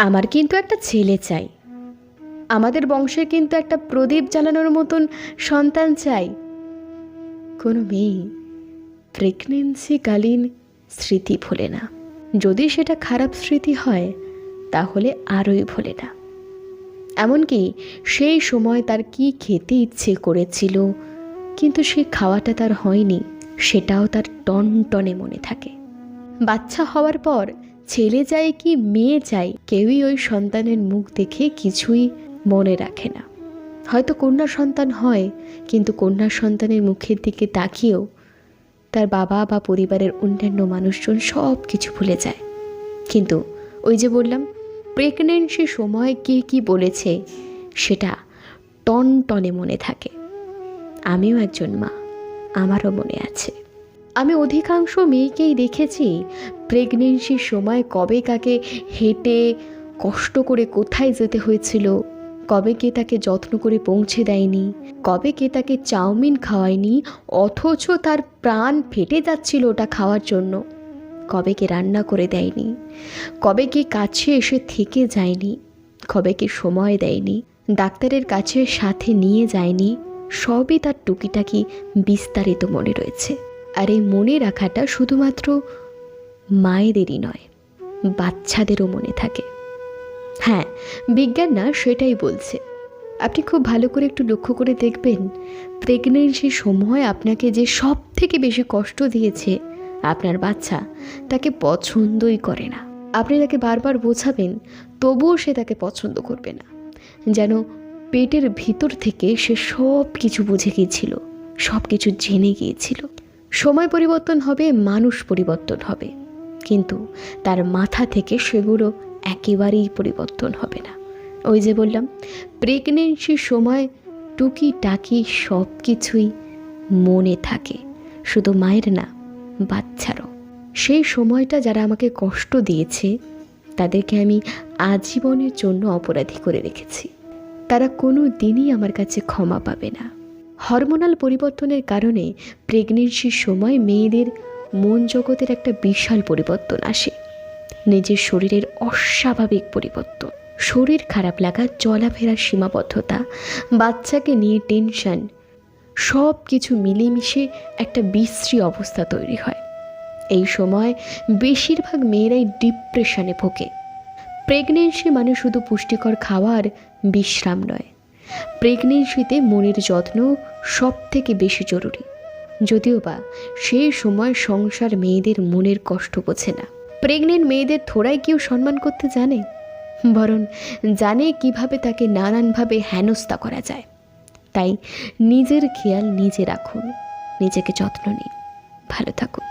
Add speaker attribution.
Speaker 1: আমার কিন্তু একটা ছেলে চাই, আমাদের বংশে কিন্তু একটা প্রদীপ জ্বালানোর মতন সন্তান চাই। কোনো মেয়ে প্রেগনেন্সিকালীন স্মৃতি ভোলে না, যদি সেটা খারাপ স্মৃতি হয় তাহলে আরোই ভোলে না। এমনকি সেই সময় তার কি খেতে ইচ্ছে করেছিল কিন্তু সে খাওয়াটা তার হয়নি, সেটাও তার টনটনে মনে থাকে। বাচ্চা হওয়ার পর ছেলে চাই কি মেয়ে চাই, কেউই ওই সন্তানের মুখ দেখে কিছুই মনে রাখে না। হয়তো কন্যা সন্তান হয়, কিন্তু কন্যা সন্তানের মুখের দিকে তাকিয়েও তার বাবা বা পরিবারের অন্যান্য মানুষজন সব কিছু ভুলে যায়। কিন্তু ওই যে বললাম, প্রেগনেন্সির সময় কে কি বলেছে সেটা টনটনে মনে থাকে। আমিও একজন মা, আমারও মনে আছে। আমি অধিকাংশ মেয়েকেই দেখেছি প্রেগনেন্সির সময় কবে কাকে হেঁটে কষ্ট করে কোথায় যেতে হয়েছিল, কবে কে তাকে যত্ন করে পৌঁছে দেয়নি, কবে কে তাকে চাউমিন খাওয়ায়নি অথচ তার প্রাণ ফেটে যাচ্ছিল ওটা খাওয়ার জন্য, কবে কে রান্না করে দেয়নি, কবে কে কাছে এসে থেকে যায়নি, কবে কে সময় দেয়নি, ডাক্তারের কাছে সাথে নিয়ে যায়নি, সবই তার টুকিটাকি বিস্তারিত মনে রয়েছে। আর এই মনে রাখাটা শুধুমাত্র মায়েদেরই নয়, বাচ্চাদেরও মনে থাকে। হ্যাঁ, বিজ্ঞান না সেটাই বলছে। আপনি খুব ভালো করে একটু লক্ষ্য করে দেখবেন, প্রেগনেন্সির সময় আপনাকে যে সব থেকে বেশি কষ্ট দিয়েছে আপনার বাচ্চা, তাকে পছন্দই করে না। আপনি তাকে বারবার বোঝাবেন, তবুও সে তাকে পছন্দ করবে না। যেন পেটের ভিতর থেকে সে সব কিছু বুঝে গিয়েছিল, সব কিছু জেনে গিয়েছিল। সময় পরিবর্তন হবে, মানুষ পরিবর্তন হবে, কিন্তু তার মাথা থেকে সেগুলো একেবারেই পরিবর্তন হবে না। ওই যে বললাম, প্রেগনেন্সির সময় টুকিটাকি সব কিছুই মনে থাকে, শুধু মায়ের না, বাচ্চারও। সেই সময়টা যারা আমাকে কষ্ট দিয়েছে তাদেরকে আমি আজীবনের জন্য অপরাধী করে রেখেছি। তারা কোনো দিনই আমার কাছে ক্ষমা পাবে না। হরমোনাল পরিবর্তনের কারণে প্রেগনেন্সির সময় মেয়েদের মন জগতের একটা বিশাল পরিবর্তন আসে। নিজের শরীরের অস্বাভাবিক পরিবর্তন, শরীর খারাপ লাগা, চলাফেরার সীমাবদ্ধতা, বাচ্চাকে নিয়ে টেনশন, সব কিছু মিলেমিশে একটা বিশ্রী অবস্থা তৈরি হয়। এই সময় বেশিরভাগ মেয়েরাই ডিপ্রেশনে ভোগে। প্রেগনেন্সি মানে শুধু পুষ্টিকর খাওয়ার বিশ্রাম নয়, প্রেগনেন্সিতে মনের যত্ন সব থেকে বেশি জরুরি। যদিও বা সেই সময় সংসার মেয়েদের মনের কষ্ট বোঝে না। প্রেগনেন্ট মেয়েদের থোড়াই কেউ সম্মান করতে জানে, বরং জানে কিভাবে তাকে নানানভাবে হেনস্থা করা যায়। তাই নিজের খেয়াল নিজে রাখুন, নিজেকে যত্ন নিন। ভালো থাকুন।